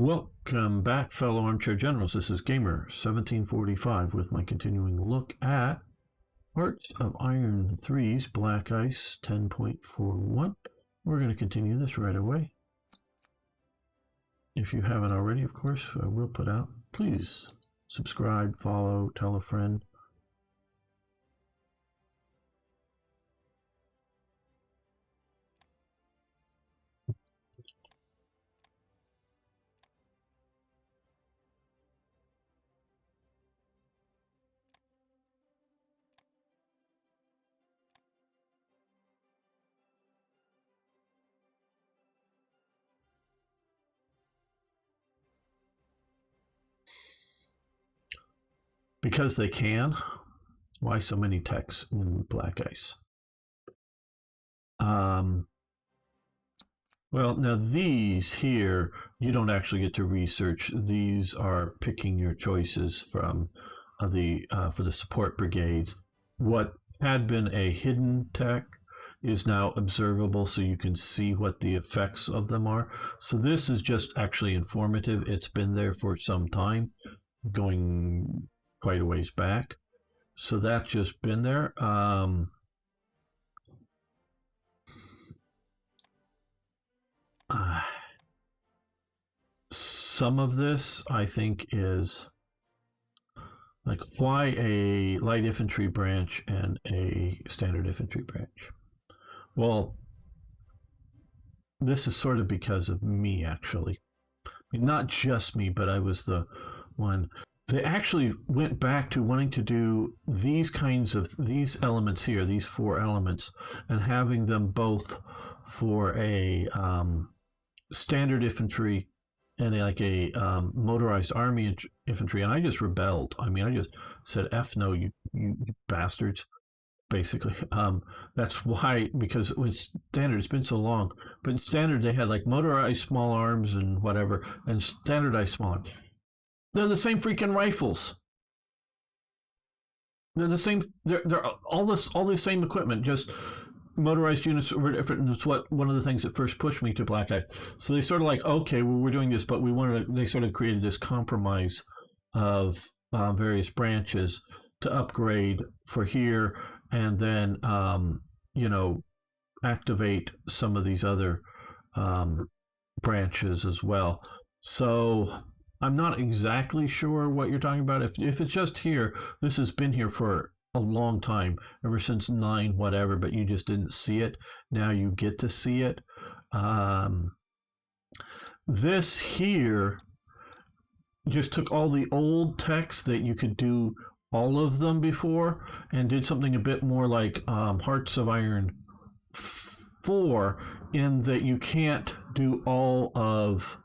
Welcome back, fellow armchair generals. This is Gamer 1745 with my continuing look at Hearts of Iron 3's Black Ice 10.41. We're going to continue this right away. If you haven't already, of course, I will put out. Please subscribe, follow, tell a friend. Because they can. Why so many techs in Black Ice? Well, now these here, you don't actually get to research. These are picking your choices from for the support brigades. What had been a hidden tech is now observable, so you can see what the effects of them are. So this is just actually informative. It's been there for some time, going quite a ways back. So that's just been there. Some of this, I think, is like, why a light infantry branch and a standard infantry branch? Well, this is sort of because of me, actually. I mean, not just me, but I was the one. They actually went back to wanting to do these kinds of, these elements here, these four elements, and having them both for a standard infantry and a motorized army infantry. And I just rebelled. I mean, I just said, F no, you bastards, basically. That's why, because with standard, it's been so long, but in standard they had like motorized small arms and whatever, and standardized small arms. They're the same freaking rifles. They're the same. They're all the same equipment. Just motorized units were different. That's what one of the things that first pushed me to Black Ice. So they sort of like, okay, well, we're doing this, but we wanted. They sort of created this compromise of various branches to upgrade for here, and then activate some of these other branches as well. So I'm not exactly sure what you're talking about. If it's just here, this has been here for a long time, ever since 9 whatever, but you just didn't see it. Now you get to see it. This here just took all the old text that you could do all of them before and did something a bit more like Hearts of Iron 4, in that you can't do all of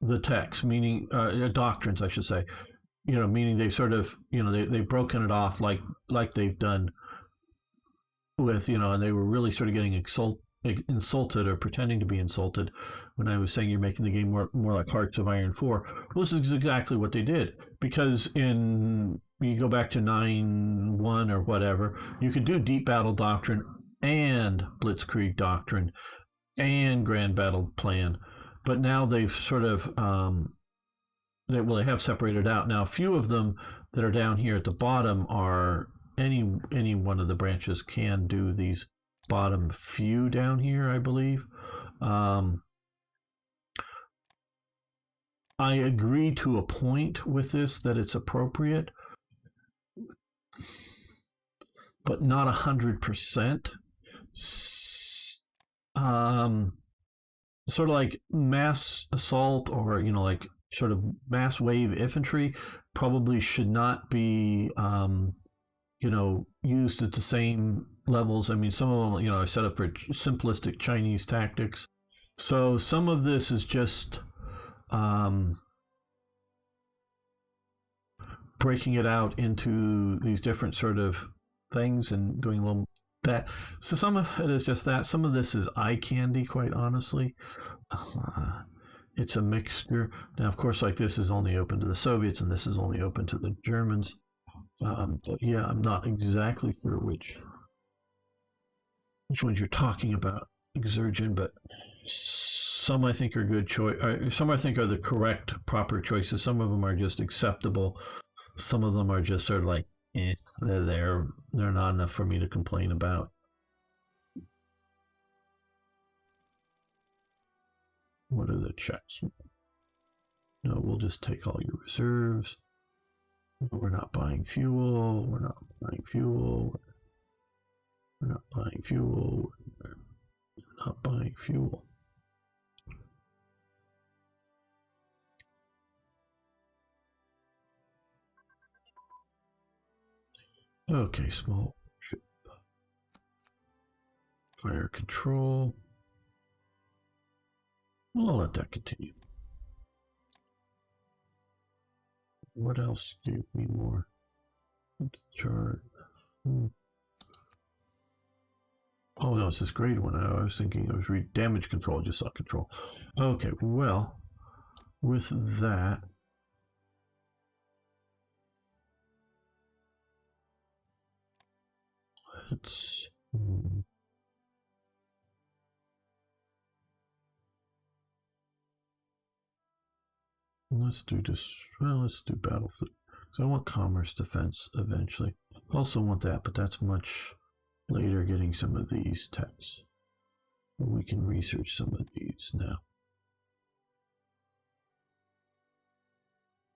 the text, meaning doctrines, I should say. Meaning they've sort of, they've broken it off like they've done with, and they were really sort of getting insulted or pretending to be insulted when I was saying you're making the game more like Hearts of Iron 4. Well, this is exactly what they did, because you go back to 9.1 or whatever, you could do Deep Battle Doctrine and Blitzkrieg Doctrine and Grand Battle Plan. But now they've sort of, they have separated out. Now, a few of them that are down here at the bottom are any one of the branches can do these bottom few down here, I believe. I agree to a point with this that it's appropriate, but not 100%. Sort of like mass assault, or like sort of mass wave infantry probably should not be used at the same levels. I mean, some of them are set up for simplistic Chinese tactics. So some of this is just breaking it out into these different sort of things and doing a little that. So some of it is just that. Some of this is eye candy, quite honestly. It's a mixture. Now, of course, like, this is only open to the Soviets and this is only open to the Germans. But yeah, I'm not exactly sure which ones you're talking about, Exergen, but some I think are good choice. Some I think are the correct, proper choices. Some of them are just acceptable. Some of them are just sort of like, they're there. They're not enough for me to complain about. What are the checks? No, we'll just take all your reserves. We're not buying fuel. We're not buying fuel. We're not buying fuel. We're not buying fuel. Okay, small ship. Fire control. We'll let that continue. What else gave me more? Chart. Oh no, it's this grade one. I was thinking it was damage control. Just saw control. Okay, well, with that, let's. Let's do this. Well, let's do battlefield. So I want commerce defense eventually. Also want that, but that's much later. Getting some of these texts. We can research some of these now.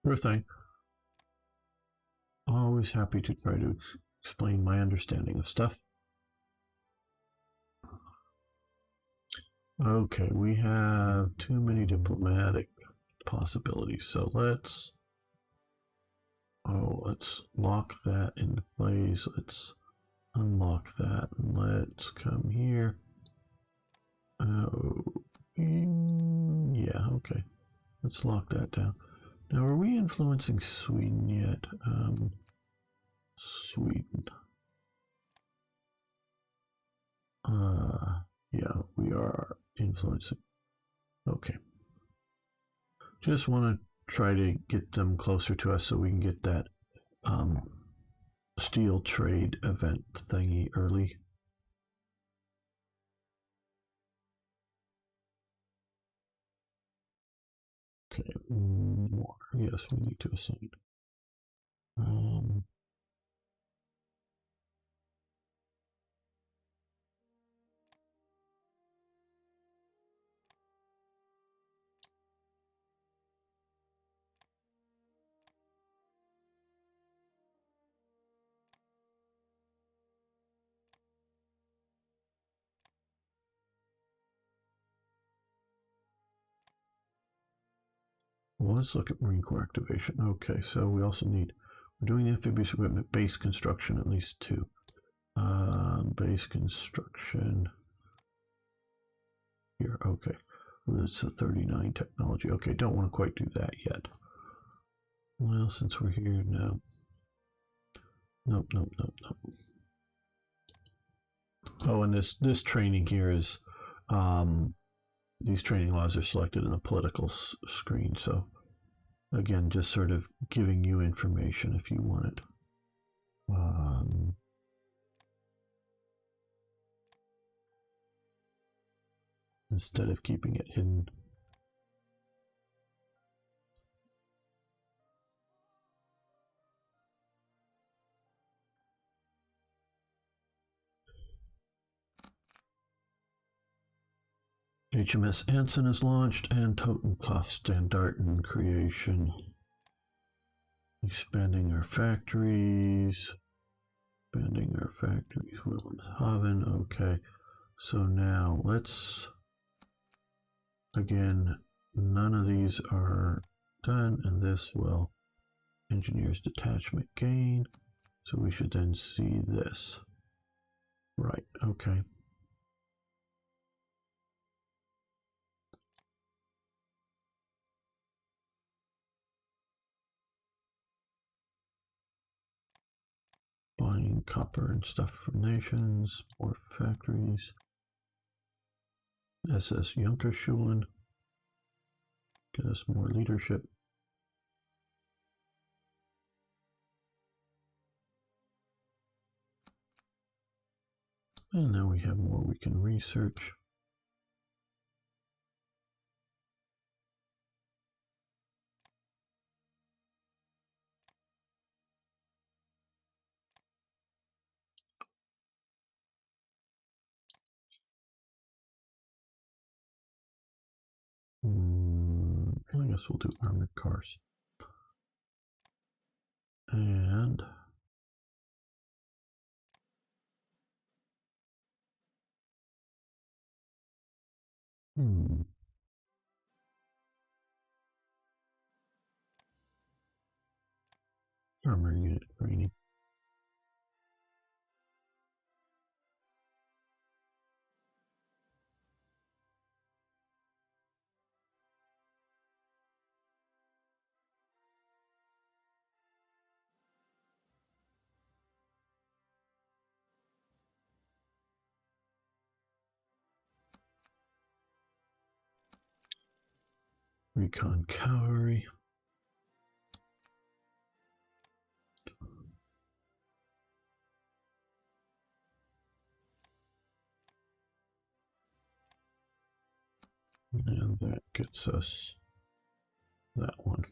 Sure thing. Always happy to try to explain my understanding of stuff. Okay, we have too many diplomatic possibilities. So let's lock that into place. Let's unlock that and let's come here. Oh, yeah, okay. Let's lock that down. Now, are we influencing Sweden yet? Sweden. Yeah, we are influencing. Okay. Just want to try to get them closer to us so we can get that steel trade event thingy early. Okay, more. Yes, we need to assign. Well, let's look at Marine Corps activation. Okay, so we also need, we're doing amphibious equipment base construction, at least 2. Base construction here. Okay, it's a 39 technology. Okay, don't want to quite do that yet. Well, since we're here now. Nope. Oh, and this training here is, these training laws are selected in a political screen. So again, just sort of giving you information if you want it. Instead of keeping it hidden. HMS Anson is launched and Totenkopfstandard creation. Expanding our factories. Wilhelmshaven. Okay. So now let's, again, none of these are done, and this will engineers detachment gain. So we should then see this. Right, okay. Buying copper and stuff from nations, more factories. SS Junkerschulen. Get us more leadership. And now we have more we can research. guess we'll do armored cars. And armor unit training. Recon cavalry. And that gets us that one.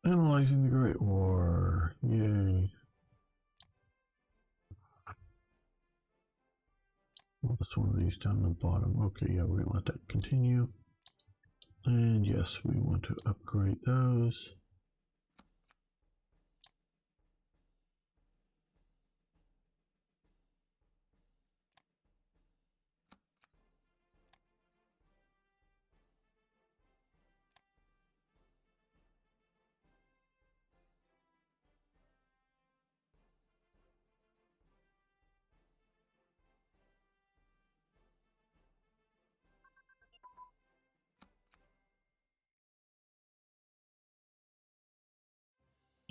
Analyzing the Great War. Yay. Well, that's one of these down the bottom. Okay, yeah, we're going to let that continue. And yes, we want to upgrade those.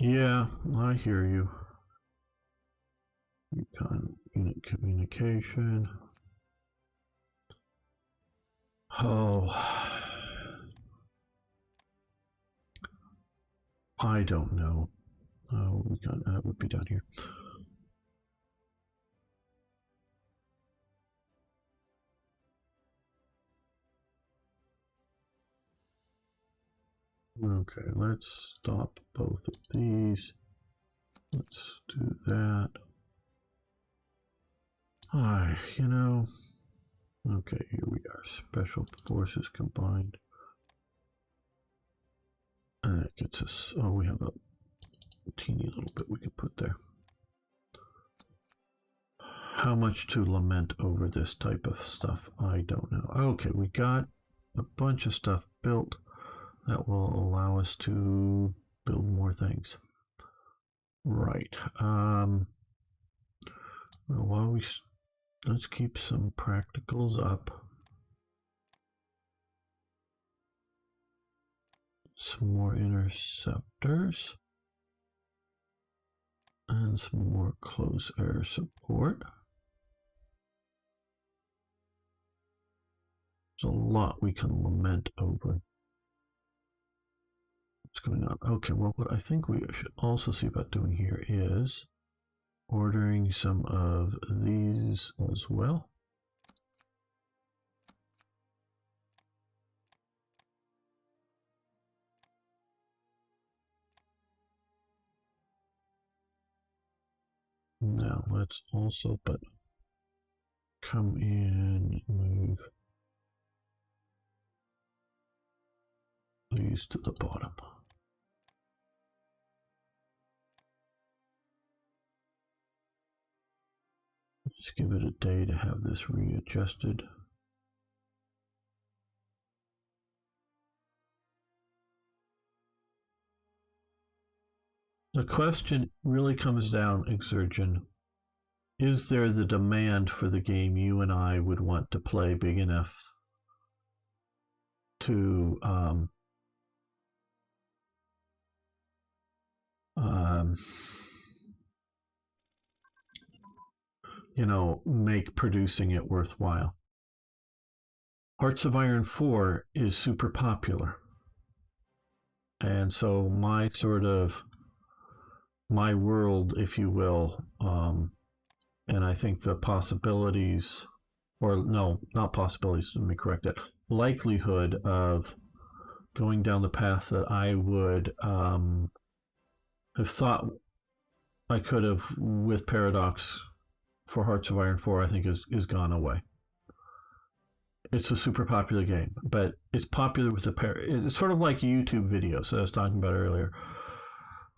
Yeah, I hear you. Recon unit communication. Oh, I don't know. Oh, that would be down here. Okay, let's stop both of these. Let's do that. You know. Okay, here we are. Special Forces combined. And that gets us. Oh, we have a teeny little bit we can put there. How much to lament over this type of stuff? I don't know. Okay, we got a bunch of stuff built that will allow us to build more things. Right. Well, let's keep some practicals up. Some more interceptors. And some more close air support. There's a lot we can lament over. What's going on? Okay, well, what I think we should also see about doing here is ordering some of these as well. Now let's also come in, move these to the bottom. Let's give it a day to have this readjusted. The question really comes down, Exergen. Is there the demand for the game you and I would want to play big enough to make producing it worthwhile? Hearts of Iron 4 is super popular. And so my world, if you will, and I think the possibilities, or no, not possibilities, let me correct it, likelihood of going down the path that I would have thought I could have with Paradox for Hearts of Iron 4, I think is gone away. It's a super popular game, but it's popular with it's sort of like YouTube videos that I was talking about earlier.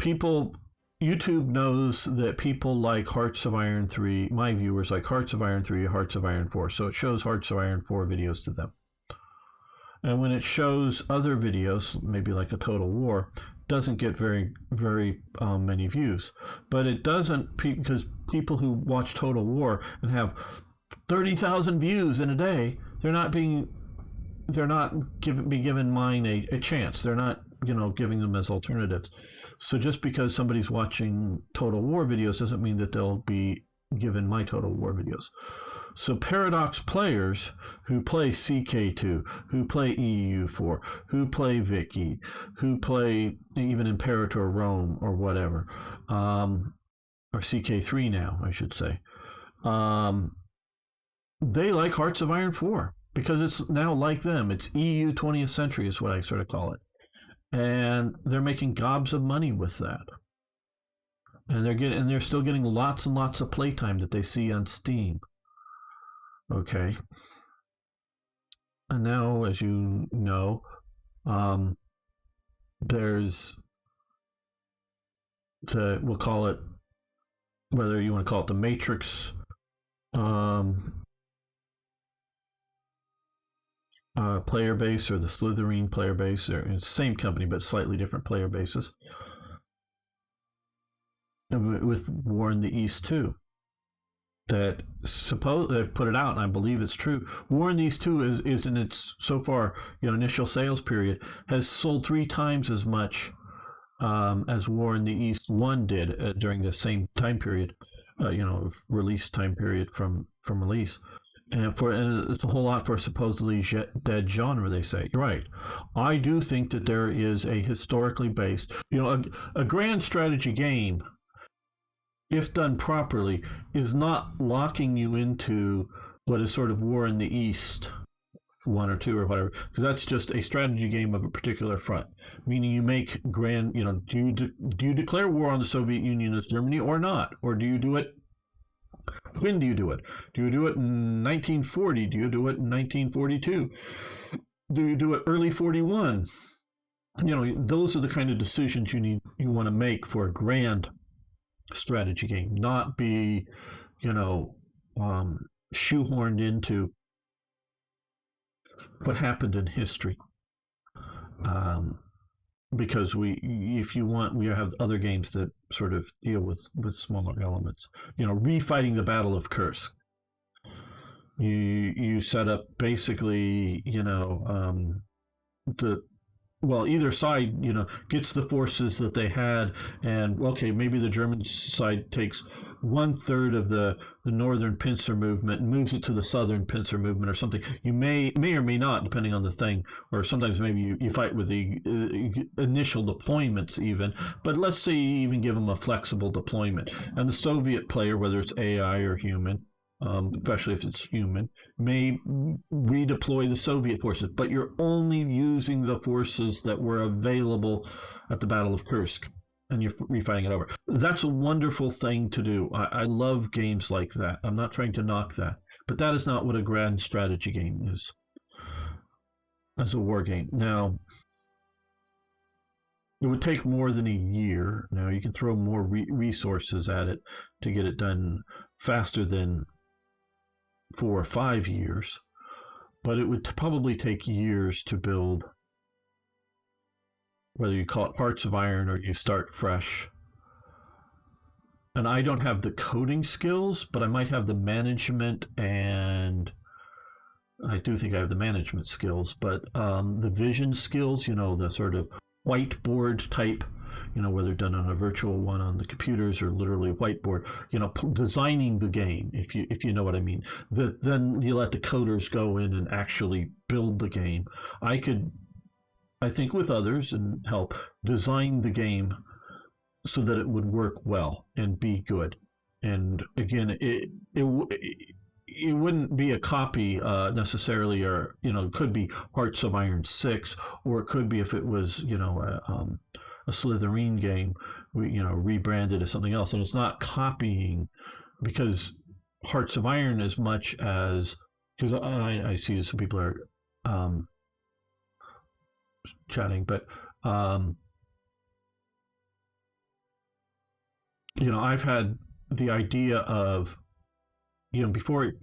YouTube knows that people like Hearts of Iron 3, my viewers like Hearts of Iron 3, Hearts of Iron 4, so it shows Hearts of Iron 4 videos to them. And when it shows other videos, maybe like a Total War, doesn't get very many views. But it doesn't, because people who watch Total War and have 30,000 views in a day, they're not being given mine a chance. They're not giving them as alternatives. So just because somebody's watching Total War videos doesn't mean that they'll be given my Total War videos. So Paradox players who play CK2, who play EU4, who play Vicky, who play even Imperator Rome or whatever, or CK3 now, I should say, they like Hearts of Iron 4 because it's now like them. It's EU 20th century is what I sort of call it. And they're making gobs of money with that. And they're still getting lots and lots of playtime that they see on Steam. Okay. And now, as you know, there's we'll call it, whether you want to call it the Matrix player base or the Slytherin player base. They're the same company, but slightly different player bases. And with War in the East too. That they put it out, and I believe it's true. War in the East 2 is in its so far initial sales period has sold 3 times as much as War in the East 1 did during the same time period, release time period from release. And it's a whole lot for a supposedly dead genre, they say. You're right. I do think that there is a historically based, a grand strategy game, if done properly, is not locking you into what is sort of War in the East 1 or 2 or whatever, because that's just a strategy game of a particular front. Meaning you make grand, do you declare war on the Soviet Union as Germany or not? Or do you do it? When do you do it? Do you do it in 1940? Do you do it in 1942? Do you do it early 41? Those are the kind of decisions you want to make for a grand strategy game, not be shoehorned into what happened in history, because if you want, we have other games that sort of deal with smaller elements. Refighting the Battle of Kursk, you set up basically either side, gets the forces that they had, and maybe the German side takes 1/3 of the northern pincer movement and moves it to the southern pincer movement or something. You may or may not, depending on the thing, or sometimes maybe you fight with the initial deployments even, but let's say you even give them a flexible deployment. And the Soviet player, whether it's AI or human, especially if it's human, may redeploy the Soviet forces, but you're only using the forces that were available at the Battle of Kursk, and you're refighting it over. That's a wonderful thing to do. I love games like that. I'm not trying to knock that, but that is not what a grand strategy game is as a war game. Now, it would take more than a year. Now, you can throw more resources at it to get it done faster than 4 or 5 years, but it would probably take years to build, whether you call it Hearts of Iron or you start fresh. And I don't have the coding skills, but I might have the management, and I do think I have the management skills, but the vision skills, the sort of whiteboard type, whether done on a virtual one on the computers or literally whiteboard, designing the game, if you know what I mean. Then you let the coders go in and actually build the game. I think with others and help, design the game so that it would work well and be good. And again, it wouldn't be a copy necessarily, or it could be Hearts of Iron 6, or it could be, if it was a Slytherin game, rebranded as something else, and it's not copying, because Hearts of Iron, as much as, because I see some people are um, chatting, but um, I've had the idea of, before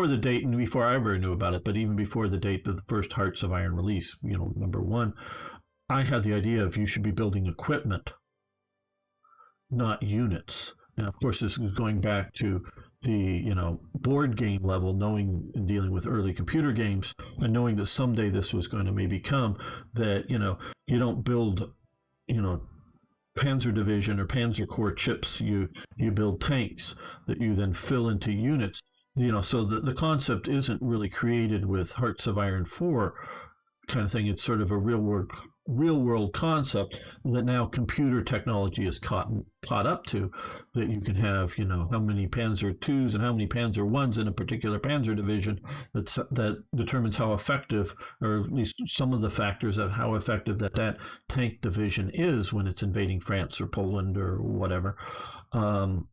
the date, and before I ever knew about it, but even before the date of the first Hearts of Iron release, number one, I had the idea of, you should be building equipment, not units. Now, of course, this is going back to the board game level, knowing and dealing with early computer games, and knowing that someday this was going to maybe come, that you don't build Panzer Division or Panzer Corps chips. You build tanks that you then fill into units. So the concept isn't really created with Hearts of Iron 4 kind of thing. It's sort of a real world concept that now computer technology is caught up to, that you can have how many Panzer IIs and how many Panzer Is in a particular Panzer division, that determines how effective, or at least some of the factors of how effective that tank division is when it's invading France or Poland or whatever. And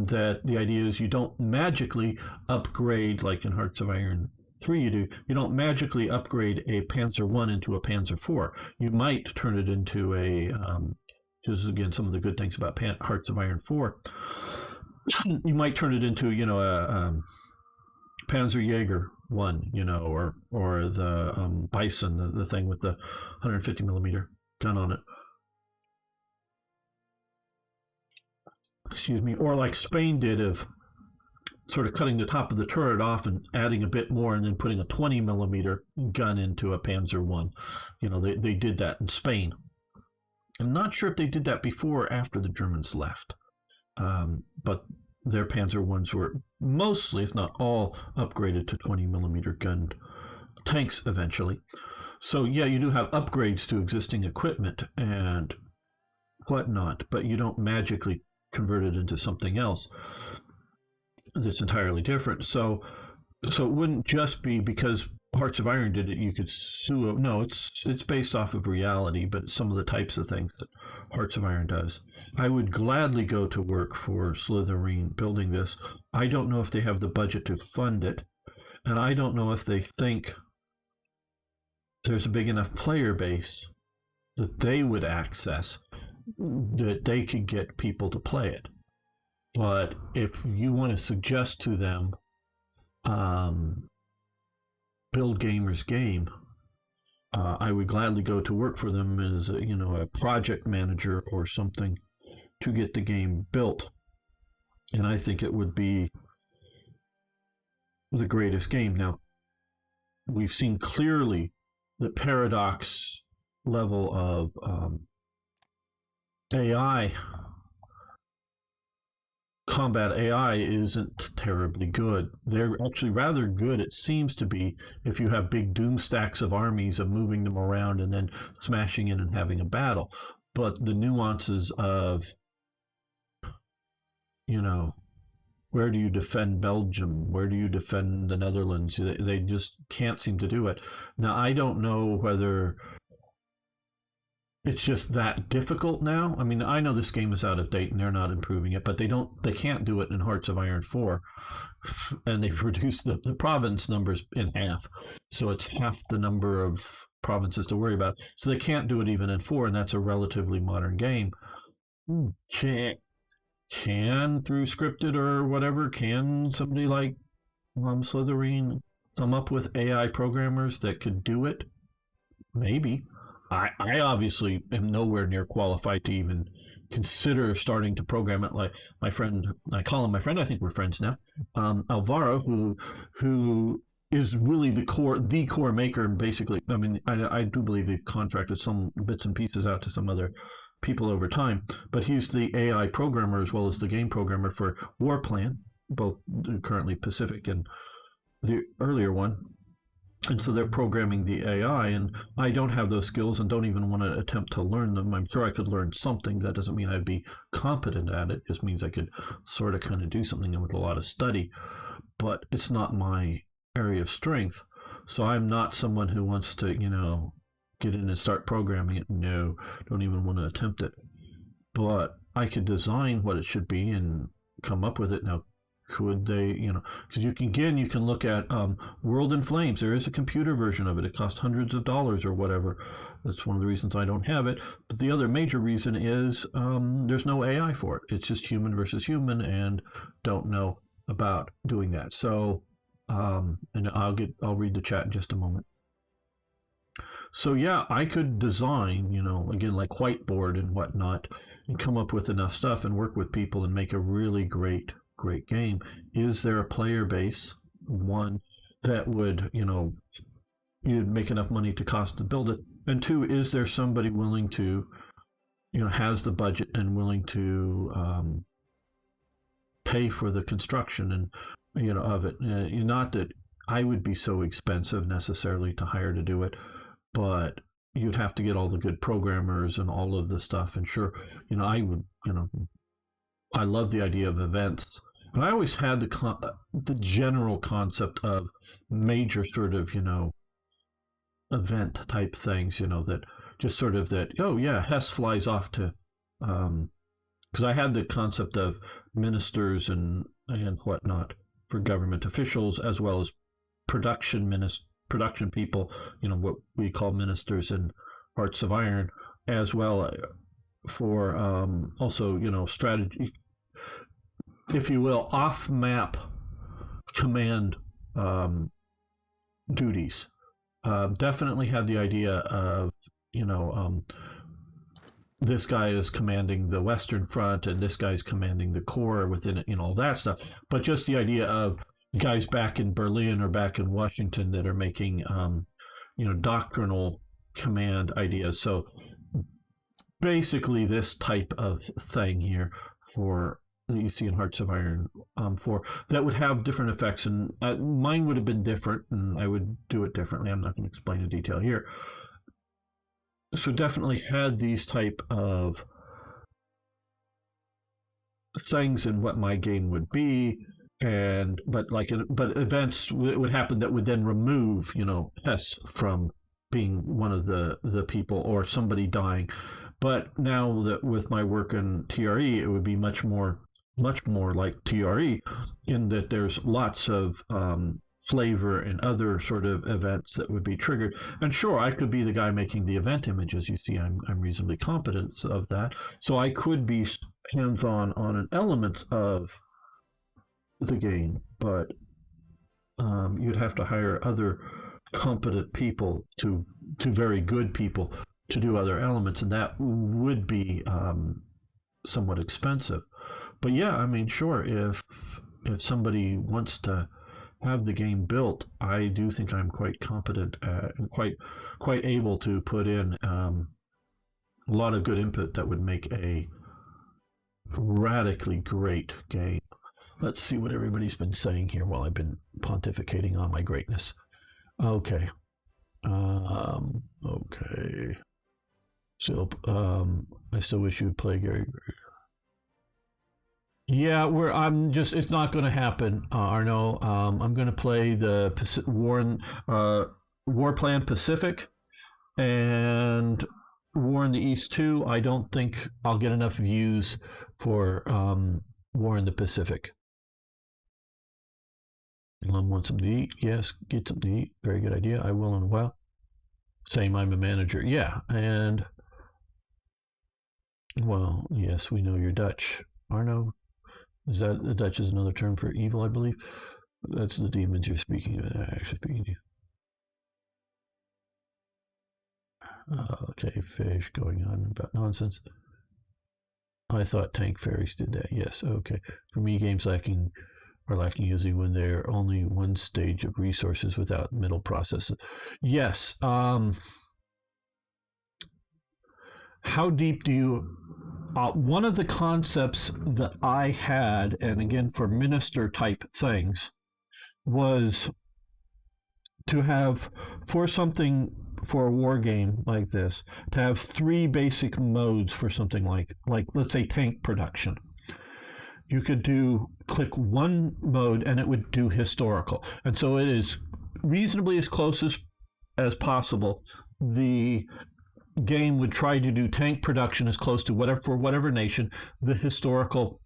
that the idea is, you don't magically upgrade, like in Hearts of Iron 3 you don't magically upgrade a Panzer I into a Panzer IV. You might turn it into a, this is again some of the good things about Hearts of Iron 4, you might turn it into, a Panzer Jaeger 1, or the Bison, the thing with the 150 millimeter gun on it. Excuse me. Or like Spain did, of sort of cutting the top of the turret off and adding a bit more, and then putting a 20 millimeter gun into a Panzer I. They did that in Spain. I'm not sure if they did that before or after the Germans left. But their Panzer Is were mostly, if not all, upgraded to 20 millimeter gunned tanks eventually. So yeah, you do have upgrades to existing equipment and whatnot, but you don't magically convert it into something else that's entirely different. So it wouldn't just be because Hearts of Iron did it, you could sue it. No, it's based off of reality, but some of the types of things that Hearts of Iron does. I would gladly go to work for Slytherin building this. I don't know if they have the budget to fund it, and I don't know if they think there's a big enough player base that they would access, that they could get people to play it. But if you want to suggest to them, build Gamer's Game, I would gladly go to work for them as a project manager or something to get the game built. And I think it would be the greatest game. Now, we've seen clearly the Paradox level of AI, combat AI, isn't terribly good. They're actually rather good, it seems to be, if you have big doom stacks of armies, of moving them around and then smashing in and having a battle. But the nuances of, where do you defend Belgium? Where do you defend the Netherlands? They just can't seem to do it. Now, I don't know whether it's just that difficult now. I mean, I know this game is out of date and they're not improving it, but they can't do it in Hearts of Iron 4. And they've reduced the province numbers in half. So it's half the number of provinces to worry about. So they can't do it even in 4, and that's a relatively modern game. Can through scripted or whatever, can somebody like Slytherin come up with AI programmers that could do it? Maybe. I obviously am nowhere near qualified to even consider starting to program it. Like my friend, I call him my friend, I think we're friends now, Alvaro, who is really the core maker, basically. I mean, I do believe they've contracted some bits and pieces out to some other people over time, but he's the AI programmer as well as the game programmer for Warplan, both currently Pacific and the earlier one. And so they're programming the AI, and I don't have those skills and don't even want to attempt to learn them. I'm sure I could learn something. That doesn't mean I'd be competent at it. It just means I could sort of kind of do something with a lot of study. but it's not my area of strength. So I'm not someone who wants to, get in and start programming it. No, don't even want to attempt it. But I could design what it should be and come up with it. Now, could they, because you can look at World in Flames. There is a computer version of it. It costs hundreds of dollars or whatever. That's one of the reasons I don't have it. But the other major reason is there's no AI for it. It's just human versus human, and don't know about doing that. So, and I'll read the chat in just a moment. So yeah, I could design, again, like whiteboard and whatnot, and come up with enough stuff and work with people and make a really great game. Is there a player base? One, that would, you'd make enough money to cost to build it. And two, is there somebody willing to, has the budget and willing to pay for the construction and, of it? Not that I would be so expensive necessarily to hire to do it, but you'd have to get all the good programmers and all of the stuff. And sure, I would, I love the idea of events. And I always had the general concept of major sort of, event type things, that just sort of that, oh yeah, Hess flies off to, because I had the concept of ministers and whatnot for government officials, as well as production people, what we call ministers in Hearts of Iron, as well for also, strategy, if you will, off-map command duties. Definitely had the idea of, this guy is commanding the Western Front and this guy's commanding the Corps within it, all that stuff. But just the idea of guys back in Berlin or back in Washington that are making, doctrinal command ideas. So basically this type of thing here for that you see in Hearts of Iron 4 that would have different effects, and mine would have been different, and I would do it differently. I'm not going to explain in detail here. So definitely had these type of things in what my game would be, but events would happen that would then remove Hess from being one of the people, or somebody dying. But now that with my work in TRE, it would be much more like TRE, in that there's lots of flavor and other sort of events that would be triggered. And sure, I could be the guy making the event images. You see, I'm reasonably competent of that. So I could be hands-on on an element of the game, but you'd have to hire other competent people to very good people to do other elements, and that would be somewhat expensive. But yeah, I mean, sure, if somebody wants to have the game built, I do think I'm quite competent and quite able to put in a lot of good input that would make a radically great game. Let's see what everybody's been saying here while I've been pontificating on my greatness. Okay. Okay. So, I still wish you'd play Gary. Yeah, it's not going to happen, Arno. I'm going to play the War Plan Pacific and War in the East 2. I don't think I'll get enough views for War in the Pacific. Anyone want something to eat? Yes, get something to eat. Very good idea. I will in a while. Same, I'm a manager. Yeah, and well, yes, we know you're Dutch. Arno, is that the Dutch is another term for evil, I believe? That's the demons you're speaking of. Actually speaking to you. Okay, fish going on about nonsense. I thought tank fairies did that. Yes, okay. For me, games are lacking usually when they're only one stage of resources without middle processes. Yes. How deep do you... one of the concepts that I had, and again for minister type things, was to have, for a war game like this, to have 3 basic modes for something like let's say tank production. you could click one mode and it would do historical. And so it is reasonably as close as possible. The game would try to do tank production as close to whatever, for whatever nation, the historical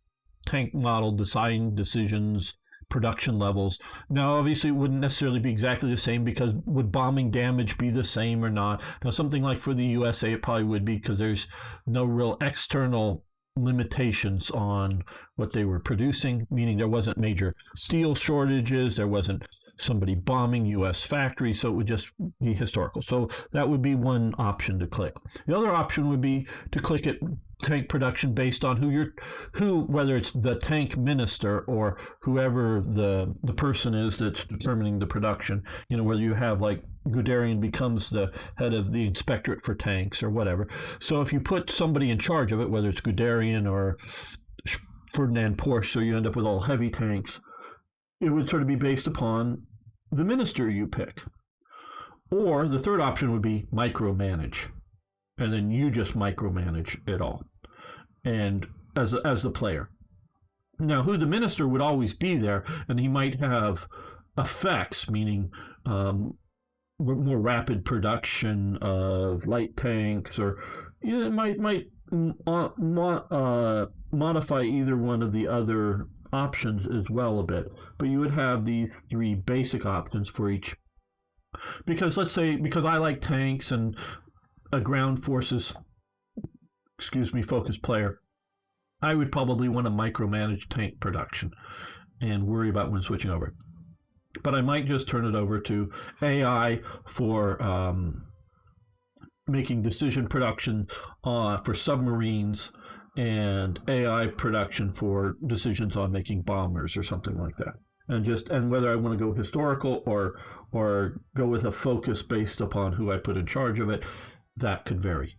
tank model, design decisions, production levels. Now, obviously, it wouldn't necessarily be exactly the same, because would bombing damage be the same or not? Now, something like for the USA, it probably would be, because there's no real external limitations on what they were producing, meaning there wasn't major steel shortages, there wasn't somebody bombing US factories, so it would just be historical. So that would be one option to click. The other option would be to click it tank production based on whether it's the tank minister or whoever the person is that's determining the production. You know, whether you have like Guderian becomes the head of the inspectorate for tanks or whatever. So if you put somebody in charge of it, whether it's Guderian or Ferdinand Porsche, so you end up with all heavy tanks, it would sort of be based upon the minister you pick. Or the third option would be micromanage, and then you just micromanage it all, and as the player. Now, who the minister would always be there, and he might have effects, meaning more rapid production of light tanks, or it might modify either one of the other options as well a bit. But you would have the three basic options for each. Because let's say, because I like tanks and a ground forces, focused player, I would probably want to micromanage tank production and worry about when switching over. But I might just turn it over to AI for making decision production for submarines, and AI production for decisions on making bombers or something like that. And whether I want to go historical or go with a focus based upon who I put in charge of it, that could vary.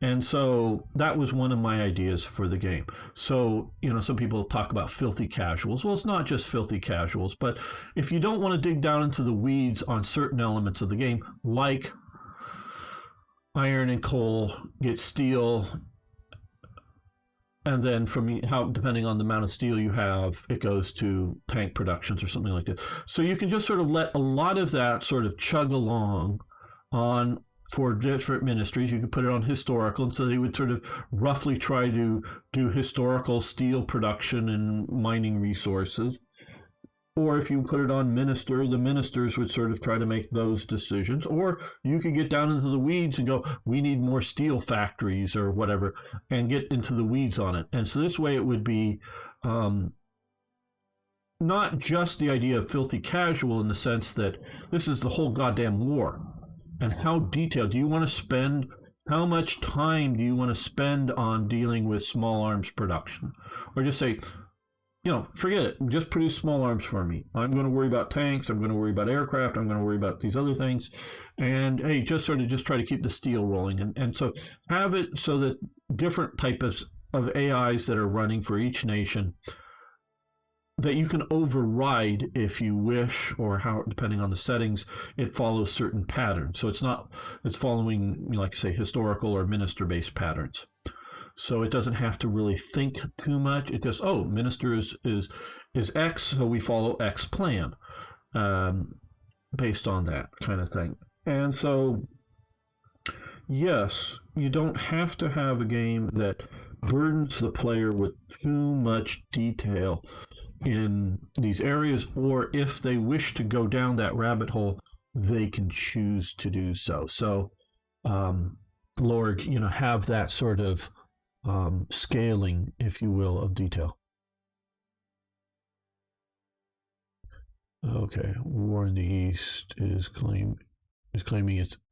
And so that was one of my ideas for the game. So, some people talk about filthy casuals. Well, it's not just filthy casuals, but if you don't want to dig down into the weeds on certain elements of the game, like iron and coal, get steel, and then depending on the amount of steel you have, it goes to tank productions or something like this. So you can just sort of let a lot of that sort of chug along for different ministries. You could put it on historical, and so they would sort of roughly try to do historical steel production and mining resources. Or if you put it on minister, the ministers would sort of try to make those decisions. Or you could get down into the weeds and go, we need more steel factories or whatever, and get into the weeds on it. And so this way it would be not just the idea of filthy casual in the sense that this is the whole goddamn war. And how detailed do you want to spend? How much time do you want to spend on dealing with small arms production? Or just say, forget it. Just produce small arms for me. I'm going to worry about tanks. I'm going to worry about aircraft. I'm going to worry about these other things. And hey, just try to keep the steel rolling. And so have it so that different types of AIs that are running for each nation, that you can override if you wish, or how, depending on the settings, it follows certain patterns. So it's following, like I say, historical or minister-based patterns. So it doesn't have to really think too much. It just, minister is X, so we follow X plan based on that kind of thing. And so, yes, you don't have to have a game that burdens the player with too much detail in these areas, or if they wish to go down that rabbit hole, they can choose to do so. So, Lord, have that sort of scaling, if you will, of detail. Okay, War in the East is claiming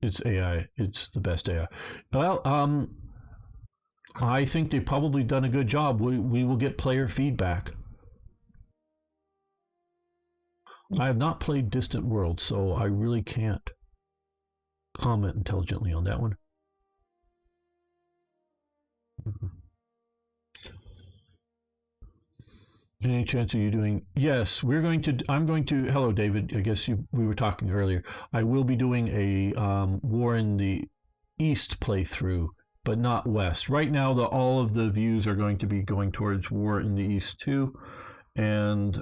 it's AI. It's the best AI. Well, I think they've probably done a good job. We will get player feedback. I have not played Distant Worlds, so I really can't comment intelligently on that one. Any chance of you doing? Yes, I'm going to. Hello, David. I guess we were talking earlier. I will be doing a War in the East playthrough but not west. Right now, all of the views are going to be going towards war in the east too, and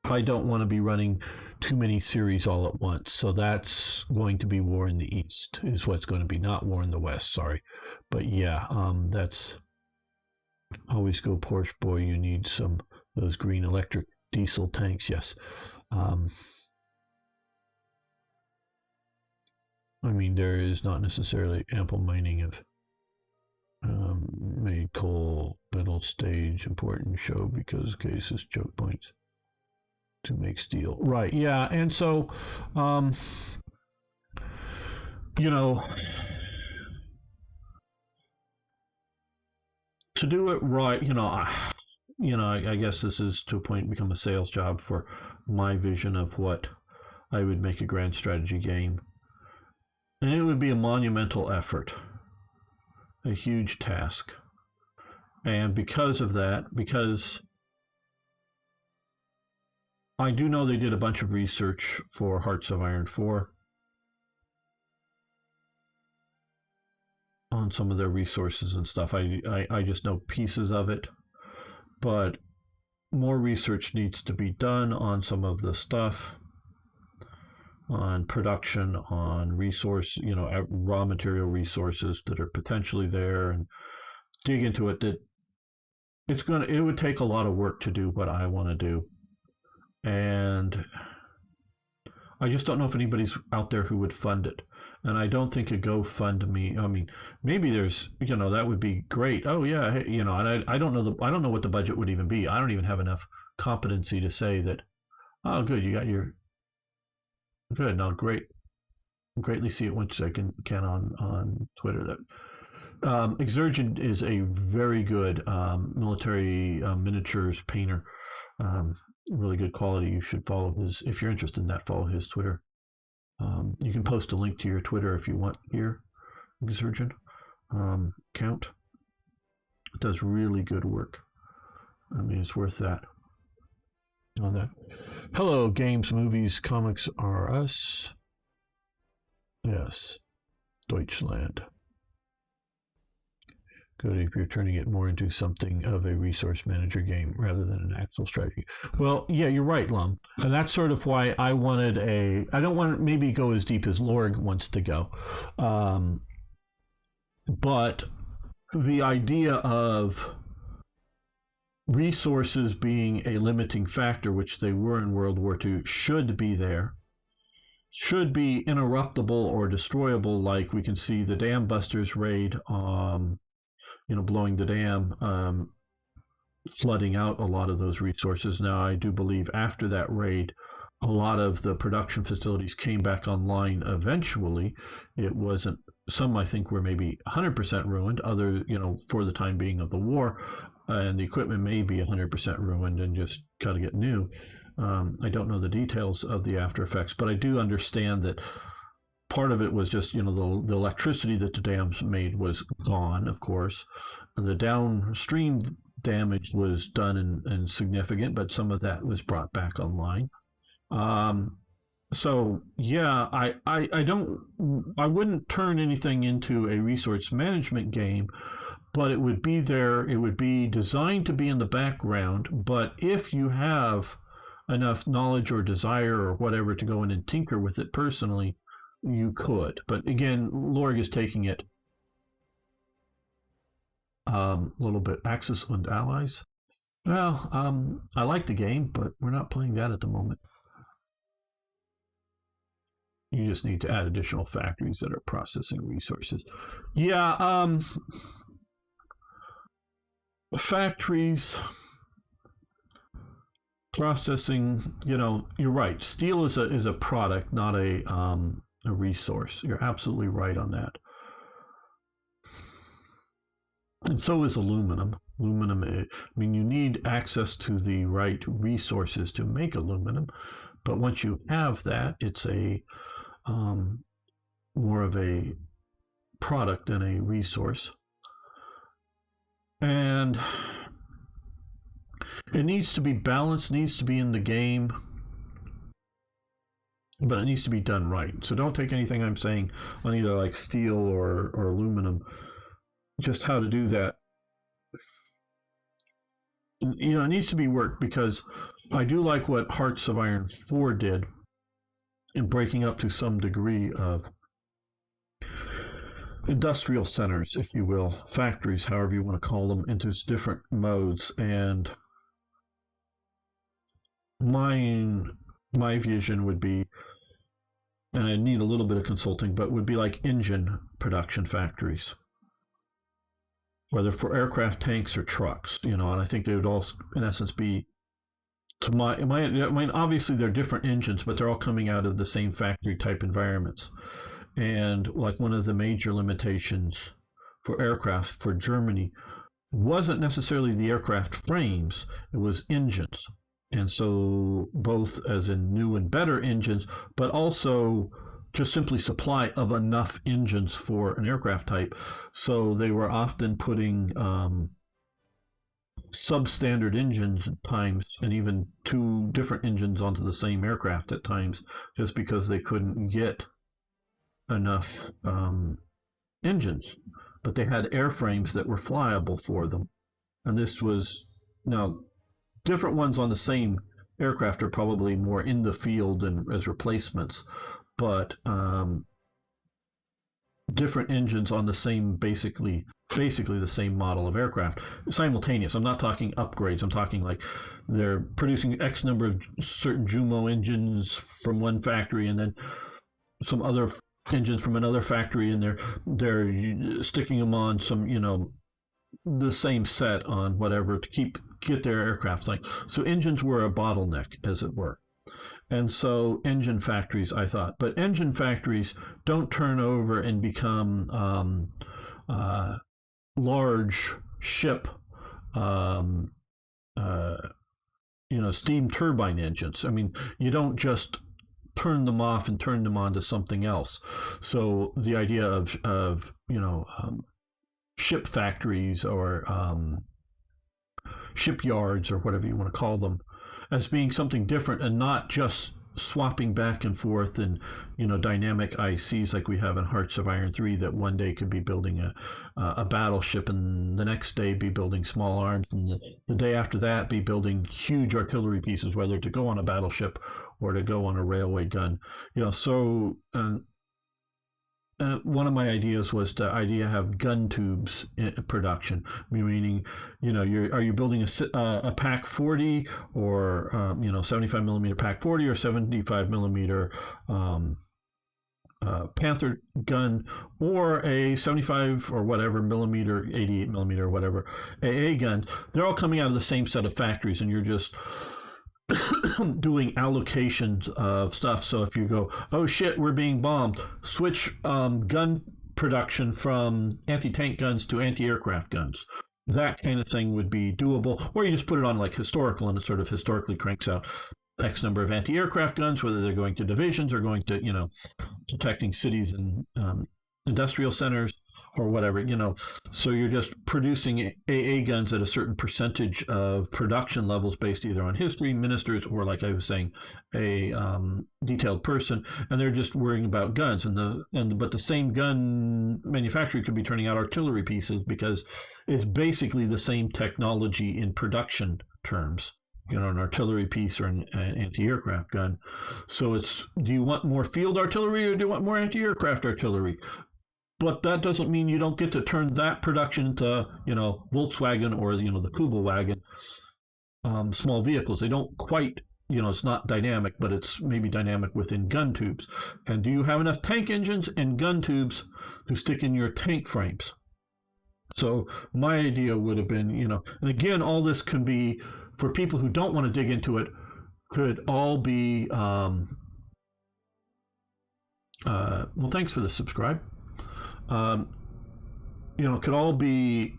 I don't want to be running too many series all at once. So that's going to be war in the east is what's going to be, not war in the west. Sorry, but yeah, that's always go Porsche boy. You need those green electric diesel tanks. Yes. I mean, there is not necessarily ample mining of made coal, middle stage, important show because cases, choke points to make steel. Right, yeah. And so, you know, to do it right, I guess this is to a point become a sales job for my vision of what I would make a grand strategy game. And it would be a monumental effort, a huge task. And because of that, because I do know they did a bunch of research for Hearts of Iron 4 on some of their resources and stuff. I just know pieces of it, but more research needs to be done on some of the stuff, on production, on resource, raw material resources that are potentially there, and dig into it. That it would take a lot of work to do what I want to do. And I just don't know if anybody's out there who would fund it. And I don't think a GoFundMe. I mean, maybe there's, that would be great. Oh yeah, and I don't know what the budget would even be. I don't even have enough competency to say that. Oh, good, you got your. Good, no, great. Greatly see it once I can on Twitter. That Exurgent is a very good military miniatures painter. Really good quality. You should follow his, if you're interested in that, follow his Twitter. You can post a link to your Twitter if you want here, Exurgent account. It does really good work. I mean, it's worth that. On that. Hello, games, movies, comics are us. Yes, Deutschland. Good if you're turning it more into something of a resource manager game rather than an actual strategy. Well, yeah, you're right, Lum. And that's sort of why I wanted I don't want to maybe go as deep as Lorg wants to go. But the idea of resources being a limiting factor, which they were in World War II, should be there, should be interruptible or destroyable, like we can see the Dam Busters raid, blowing the dam, flooding out a lot of those resources. Now, I do believe after that raid, a lot of the production facilities came back online eventually. It wasn't, some I think were maybe 100% ruined, other, for the time being of the war, and the equipment may be 100% ruined and just got to get new. I don't know the details of the after effects, but I do understand that part of it was just, the electricity that the dams made was gone, of course. And the downstream damage was done and significant, but some of that was brought back online. So yeah, I wouldn't turn anything into a resource management game, but it would be there. It would be designed to be in the background. But if you have enough knowledge or desire or whatever to go in and tinker with it personally, you could. But again, Lorg is taking it a little bit. Axis and Allies. Well, I like the game, but we're not playing that at the moment. You just need to add additional factories that are processing resources. Yeah, factories processing. You're right. Steel is a product, not a resource. You're absolutely right on that. And so is aluminum. I mean, you need access to the right resources to make aluminum, but once you have that, it's a more of a product than a resource. And it needs to be balanced, needs to be in the game. but it needs to be done right. So don't take anything I'm saying on either like steel or aluminum. Just how to do that, it needs to be worked, because I do like what Hearts of Iron 4 did in breaking up to some degree of industrial centers, if you will, factories, however you want to call them, into different modes. And my vision would be, and I need a little bit of consulting, but would be like engine production factories, whether for aircraft, tanks, or trucks, and I think they would all, in essence, be, to I mean, obviously they're different engines, but they're all coming out of the same factory type environments. And like one of the major limitations for aircraft for Germany wasn't necessarily the aircraft frames, it was engines. And so both as in new and better engines, but also just simply supply of enough engines for an aircraft type. So they were often putting substandard engines at times, and even two different engines onto the same aircraft at times, just because they couldn't get enough engines. But they had airframes that were flyable for them. And this was, now, different ones on the same aircraft are probably more in the field and as replacements, but different engines on the same, basically the same model of aircraft, simultaneous. I'm not talking upgrades. I'm talking like they're producing X number of certain Jumo engines from one factory, and then some other engines from another factory, and they're sticking them on some, the same set on whatever to get their aircraft like. So engines were a bottleneck, as it were. And so engine factories, I thought, but engine factories don't turn over and become large ship, steam turbine engines. I mean, you don't just turn them off and turn them on to something else. So the idea of ship factories or shipyards or whatever you want to call them as being something different, and not just swapping back and forth and dynamic ICs like we have in Hearts of Iron 3, that one day could be building a battleship, and the next day be building small arms, and the day after that be building huge artillery pieces, whether to go on a battleship or to go on a railway gun. One of my ideas was to have gun tubes in production, meaning, are you building a Pac 40 or 75 millimeter Pac 40 or 75 millimeter Panther gun, or a 75 or whatever millimeter, 88 millimeter or whatever AA gun. They're all coming out of the same set of factories, and you're just doing allocations of stuff. So if you go, oh shit, we're being bombed, switch gun production from anti-tank guns to anti-aircraft guns. That kind of thing would be doable. Or you just put it on like historical, and it sort of historically cranks out X number of anti-aircraft guns, whether they're going to divisions or going to, protecting cities and industrial centers or whatever, so you're just producing AA guns at a certain percentage of production levels based either on history, ministers, or, like I was saying, a detailed person, and they're just worrying about guns. But the same gun manufacturer could be turning out artillery pieces, because it's basically the same technology in production terms. An artillery piece or an anti-aircraft gun. So do you want more field artillery, or do you want more anti-aircraft artillery? But that doesn't mean you don't get to turn that production into, Volkswagen or, the Kubelwagen, small vehicles. They don't quite, it's not dynamic, but it's maybe dynamic within gun tubes. And do you have enough tank engines and gun tubes to stick in your tank frames? So my idea would have been, and again, all this can be, for people who don't want to dig into it, could all be, well, thanks for the subscribe. Could all be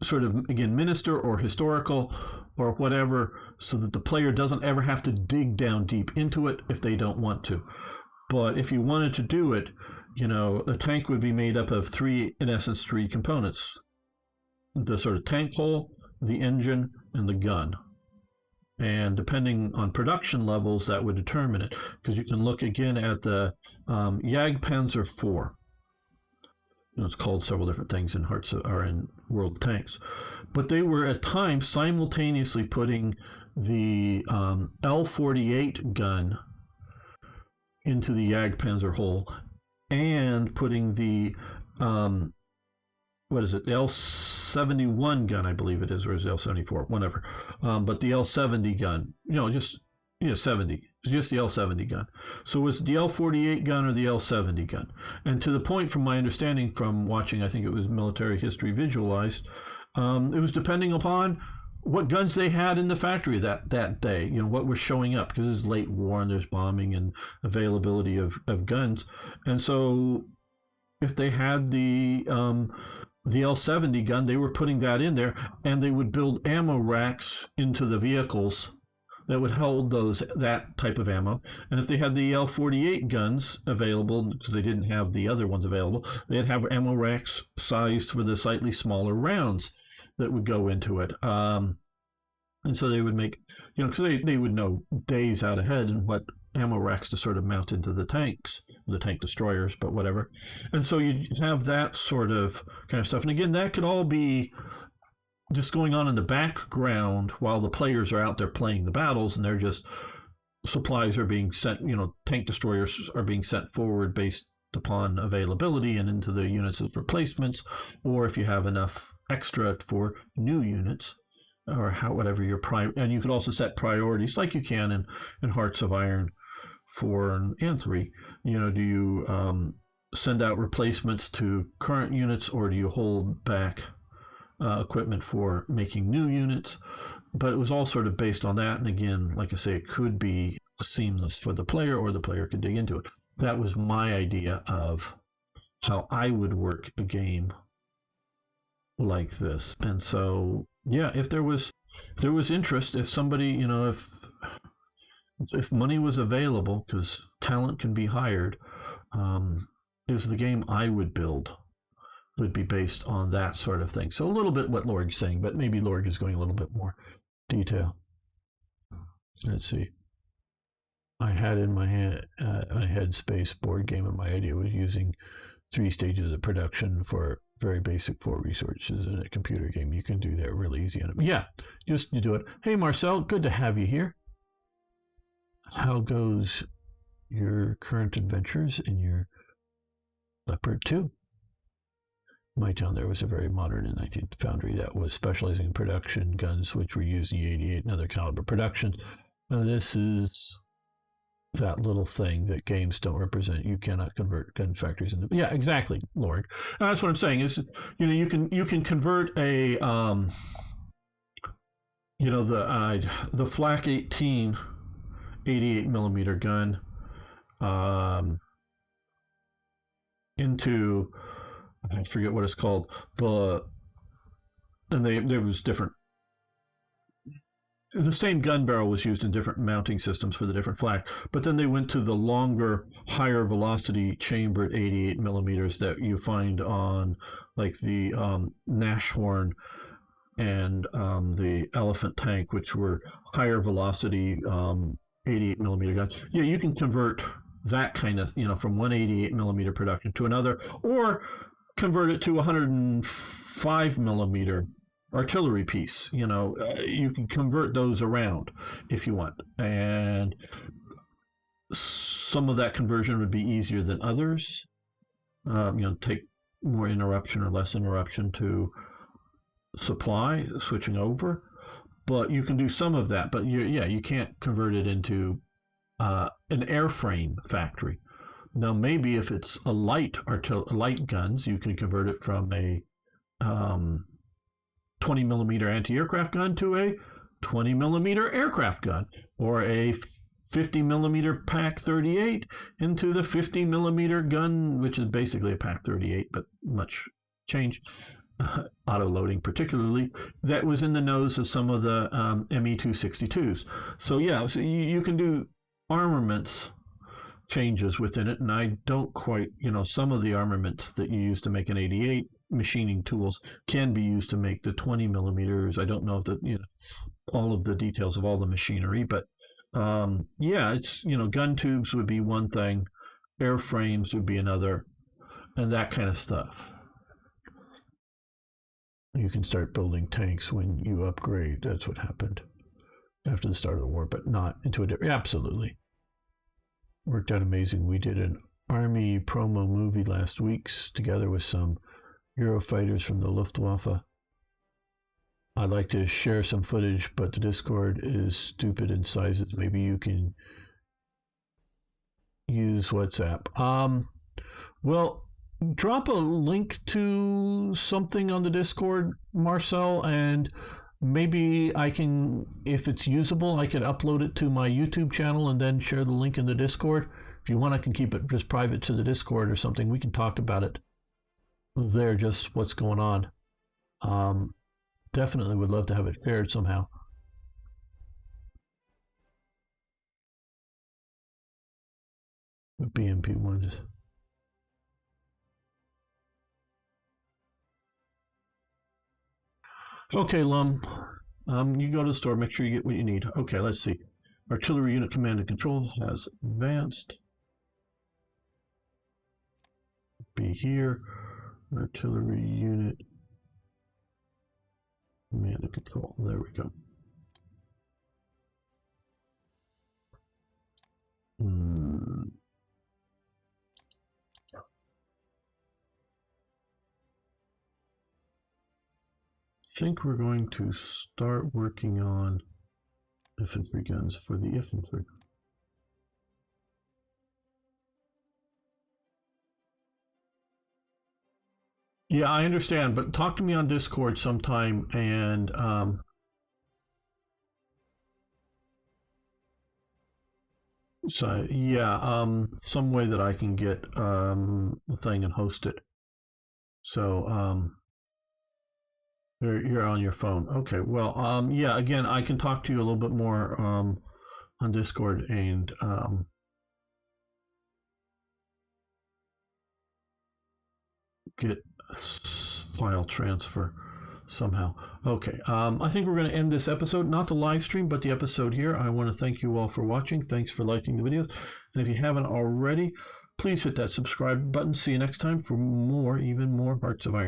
sort of, again, minister or historical or whatever, so that the player doesn't ever have to dig down deep into it if they don't want to. But if you wanted to do it, a tank would be made up of three components: the sort of tank hull, the engine, and the gun. And depending on production levels, that would determine it. Because you can look again at the Jagdpanzer 4. It's called several different things in World of Tanks. But they were at times simultaneously putting the L-48 gun into the Jagdpanzer hull and putting the L-71 gun, I believe it is, or is it L-74, whatever. But the L-70 gun, 70. It's just the L-70 gun. So was it the L-48 gun or the L-70 gun? And to the point, from my understanding from watching, I think it was Military History Visualized, it was depending upon what guns they had in the factory that day, what was showing up, because it's late war and there's bombing and availability of guns. And so if they had the L-70 gun, they were putting that in there, and they would build ammo racks into the vehicles that would hold that type of ammo. And if they had the L-48 guns available, because they didn't have the other ones available, they'd have ammo racks sized for the slightly smaller rounds that would go into it. And so they would make, because they would know days out ahead and what ammo racks to sort of mount into the tanks, the tank destroyers, but whatever. And so you have that sort of kind of stuff. And again, that could all be just going on in the background while the players are out there playing the battles, and they're just, supplies are being sent, tank destroyers are being sent forward based upon availability and into the units as replacements, or if you have enough extra for new units, or whatever your and you could also set priorities like you can in Hearts of Iron 4 and 3. Do you send out replacements to current units, or do you hold back equipment for making new units? But it was all sort of based on that. And again, like I say, it could be seamless for the player, or the player could dig into it. That was my idea of how I would work a game like this. And so, yeah, if there was interest, if somebody, if money was available, because talent can be hired, is the game I would build would be based on that sort of thing. So a little bit what Lorg's saying, but maybe Lorg is going a little bit more detail. Let's see. I had in my head Space board game, and my idea was using 3 stages of production for very basic 4 resources in a computer game. You can do that really easy. Yeah, just you do it. Hey, Marcel, good to have you here. How goes your current adventures in your Leopard 2? My town there was a very modern and 19th foundry that was specializing in production guns, which were used in the 88 and other caliber productions. This is that little thing that games don't represent. You cannot convert gun factories into. Yeah, exactly, Lord. That's what I'm saying. Is you can convert a the Flak 18 88 millimeter gun into, I forget what it's called, there was different. The same gun barrel was used in different mounting systems for the different flak, but then they went to the longer, higher velocity chambered 88 millimeters that you find on like the Nashorn and the Elephant tank, which were higher velocity 88 millimeter guns. Yeah, you can convert that kind of, from 188 millimeter production to another, or convert it to 105 millimeter artillery piece. You can convert those around if you want, and some of that conversion would be easier than others. Take more interruption or less interruption to supply switching over, but you can do some of that. But you can't convert it into an airframe factory. Now, maybe if it's a light guns, you can convert it from a 20 millimeter anti-aircraft gun to a 20 millimeter aircraft gun, or a 50 millimeter PAC 38 into the 50 millimeter gun, which is basically a PAC 38, but much changed. Auto loading, particularly, that was in the nose of some of the ME-262s. So you can do armaments changes within it, and I don't quite, some of the armaments that you use to make an 88 machining tools can be used to make the 20 millimeters. I don't know if all of the details of all the machinery, but yeah, it's gun tubes would be one thing, airframes would be another, and that kind of stuff. You can start building tanks when you upgrade. That's what happened after the start of the war, but not into a different. Absolutely. Worked out amazing. We did an Army promo movie last week together with some Eurofighters from the Luftwaffe. I'd like to share some footage, but the Discord is stupid in sizes. Maybe you can use WhatsApp. Well, drop a link to something on the Discord, Marcel, and maybe I can, if it's usable, I can upload it to my YouTube channel and then share the link in the Discord. If you want, I can keep it just private to the Discord or something. We can talk about it there, just what's going on. Definitely would love to have it shared somehow. The BMP ones. Okay, Lum. You go to the store, make sure you get what you need. Okay, let's see. Artillery unit command and control has advanced. Be here. Artillery unit command and control. There we go. I think we're going to start working on infantry guns for the infantry. Yeah, I understand, but talk to me on Discord sometime, and so yeah, some way that I can get the thing and host it. So you're on your phone. Okay, well, yeah, again, I can talk to you a little bit more on Discord and get file transfer somehow. Okay, I think we're going to end this episode, not the live stream, but the episode here. I want to thank you all for watching. Thanks for liking the videos. And if you haven't already, please hit that subscribe button. See you next time for more, even more Hearts of Iron.